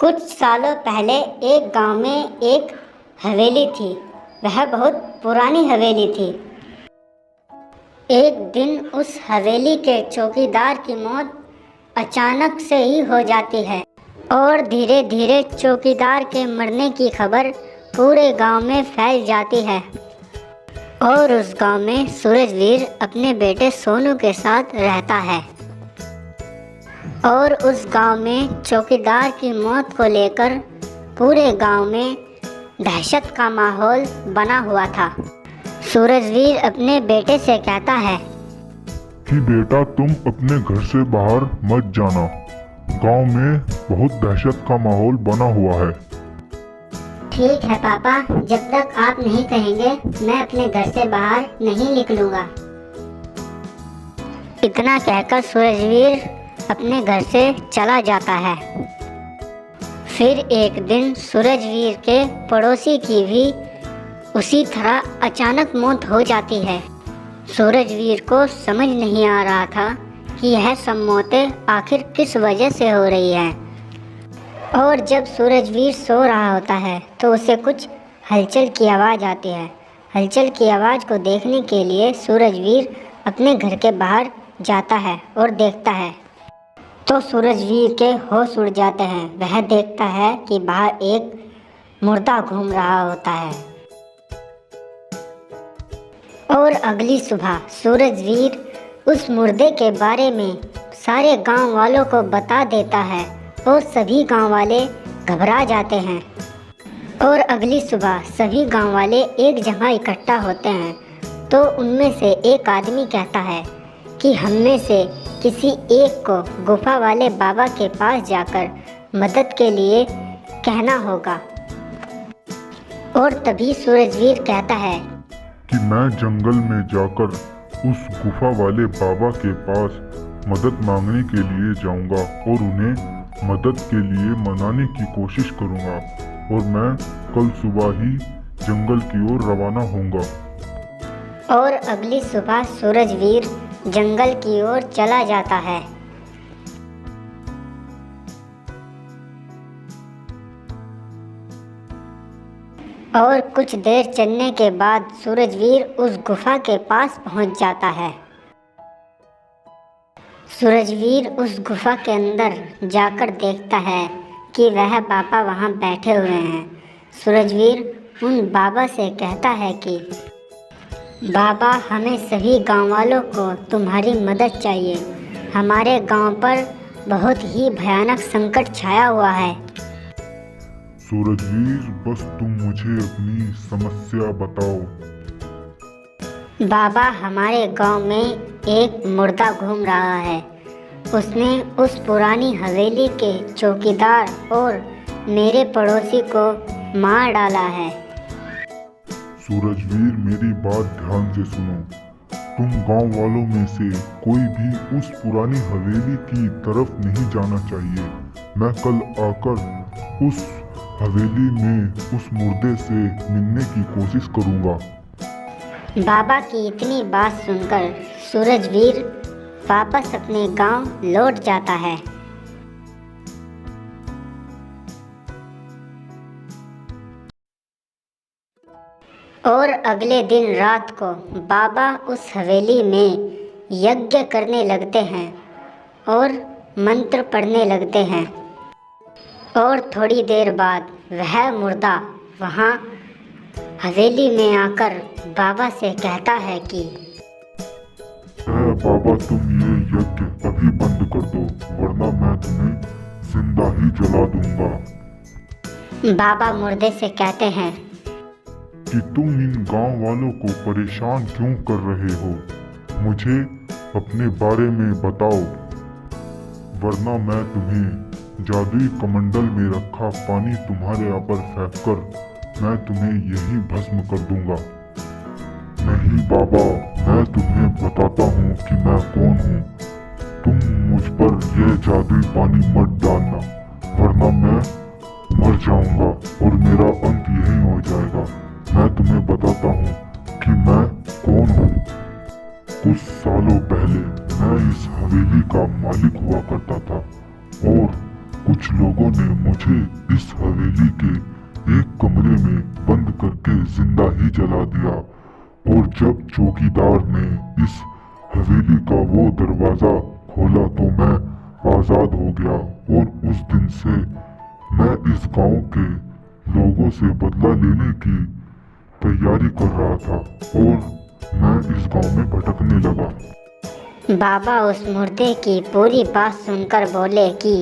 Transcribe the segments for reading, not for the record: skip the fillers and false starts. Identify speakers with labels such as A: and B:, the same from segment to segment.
A: कुछ सालों पहले एक गांव में एक हवेली थी। वह बहुत पुरानी हवेली थी। एक दिन उस हवेली के चौकीदार की मौत अचानक से ही हो जाती है और धीरे धीरे चौकीदार के मरने की खबर पूरे गांव में फैल जाती है। और उस गांव में सूरजवीर अपने बेटे सोनू के साथ रहता है। और उस गांव में चौकीदार की मौत को लेकर पूरे गांव में दहशत का माहौल बना हुआ था। सूरजवीर अपने बेटे से कहता है
B: कि बेटा तुम अपने घर से बाहर मत जाना, गांव में बहुत दहशत का माहौल बना हुआ है।
A: ठीक है पापा, जब तक आप नहीं कहेंगे मैं अपने घर से बाहर नहीं निकलूंगा। इतना कहकर सूरजवीर अपने घर से चला जाता है। फिर एक दिन सूरजवीर के पड़ोसी की भी उसी तरह अचानक मौत हो जाती है। सूरजवीर को समझ नहीं आ रहा था कि यह सब मौतें आखिर किस वजह से हो रही हैं। और जब सूरजवीर सो रहा होता है तो उसे कुछ हलचल की आवाज़ आती है। हलचल की आवाज़ को देखने के लिए सूरजवीर अपने घर के बाहर जाता है और देखता है तो सूरजवीर के होश उड़ जाते हैं। वह देखता है कि बाहर एक मुर्दा घूम रहा होता है। और अगली सुबह सूरजवीर उस मुर्दे के बारे में सारे गांव वालों को बता देता है और सभी गांव वाले घबरा जाते हैं। और अगली सुबह सभी गांव वाले एक जगह इकट्ठा होते हैं तो उनमें से एक आदमी कहता है कि हम में से किसी एक को गुफा वाले बाबा के पास जाकर मदद के लिए कहना होगा। और तभी सूरजवीर कहता है
B: कि मैं जंगल में जाकर उस गुफा वाले बाबा के पास मदद मांगने के लिए जाऊंगा और उन्हें मदद के लिए मनाने की कोशिश करूंगा और मैं कल सुबह ही जंगल की ओर रवाना होऊंगा।
A: और अगली सुबह सूरजवीर जंगल की ओर चला जाता है। और कुछ देर चलने के बाद सूरजवीर उस गुफा के पास पहुंच जाता है। सूरजवीर उस गुफा के अंदर जाकर देखता है कि वह बाबा वहां बैठे हुए हैं। सूरजवीर उन बाबा से कहता है कि बाबा, हमें सभी गांव वालों को तुम्हारी मदद चाहिए। हमारे गांव पर बहुत ही भयानक संकट छाया हुआ है।
B: सूरजवीर, बस तुम मुझे अपनी समस्या बताओ।
A: बाबा, हमारे गांव में एक मुर्दा घूम रहा है। उसने उस पुरानी हवेली के चौकीदार और मेरे पड़ोसी को मार डाला है।
B: सूरजवीर, मेरी बात ध्यान से सुनो। तुम गांव वालों में से कोई भी उस पुरानी हवेली की तरफ नहीं जाना चाहिए। मैं कल आकर उस हवेली में उस मुर्दे से मिलने की कोशिश करूंगा।
A: बाबा की इतनी बात सुनकर सूरजवीर वापस अपने गांव लौट जाता है। और अगले दिन रात को बाबा उस हवेली में यज्ञ करने लगते हैं और मंत्र पढ़ने लगते हैं। और थोड़ी देर बाद वह मुर्दा वहाँ हवेली में आकर बाबा से कहता है कि
B: बाबा, तुम ये यज्ञ अभी बंद कर दो, वरना मैं तुम्हें जिंदा ही जला दूंगा।
A: बाबा मुर्दे से कहते हैं
B: कि तुम इन गांव वालों को परेशान क्यों कर रहे हो? मुझे अपने बारे में बताओ, वरना मैं तुम्हें जादुई कमंडल में रखा पानी तुम्हारे ऊपर फेंककर मैं तुम्हें यही भस्म कर दूंगा। नहीं बाबा, मैं तुम्हें बताता हूँ कि मैं कौन हूँ। तुम मुझ पर यह जादुई पानी मत डालना, वरना मैं मर जाऊंगा और मेरा अंत यही हो जाएगा। मैं तुम्हें बताता हूँ कि मैं कौन हूँ। कुछ सालों पहले मैं इस हवेली का मालिक हुआ करता था और कुछ लोगों लोगों ने मुझे इस हवेली के एक कमरे में बंद करके जिंदा ही जला दिया। और जब चौकीदार ने इस हवेली का वो दरवाज़ा खोला तो मैं आज़ाद हो गया। और उस दिन से मैं इस गांव के लोगों से बदला लेने की तैयारी कर रहा था और मैं इस गांव में भटकने लगा।
A: बाबा उस मुर्दे की पूरी बात सुनकर बोले कि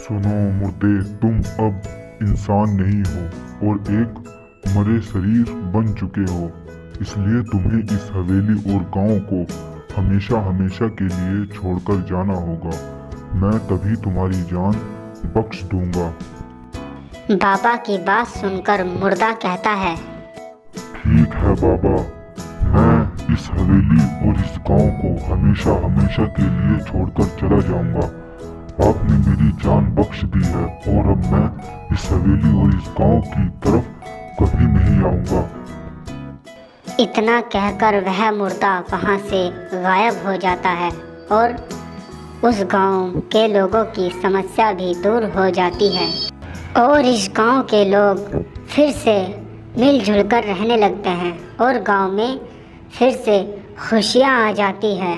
B: सुनो मुर्दे, तुम अब इंसान नहीं हो और एक मरे शरीर बन चुके हो, इसलिए तुम्हें इस हवेली और गांव को हमेशा हमेशा के लिए छोड़कर जाना होगा। मैं तभी तुम्हारी जान बख्श दूंगा।
A: बाबा की बात सुनकर मुर्दा कहता है,
B: ठीक है बाबा, मैं इस हवेली और इस गांव को हमेशा हमेशा के लिए छोड़कर चला जाऊंगा। आपने मेरी जान बख्श दी है और अब मैं इस हवेली और इस गांव की तरफ कभी नहीं आऊंगा।
A: इतना कहकर वह मुर्दा वहां से गायब हो जाता है और उस गांव के लोगों की समस्या भी दूर हो जाती है और इस गांव के लोग फिर से मिलजुल कर रहने लगते हैं और गांव में फिर से खुशियां आ जाती है।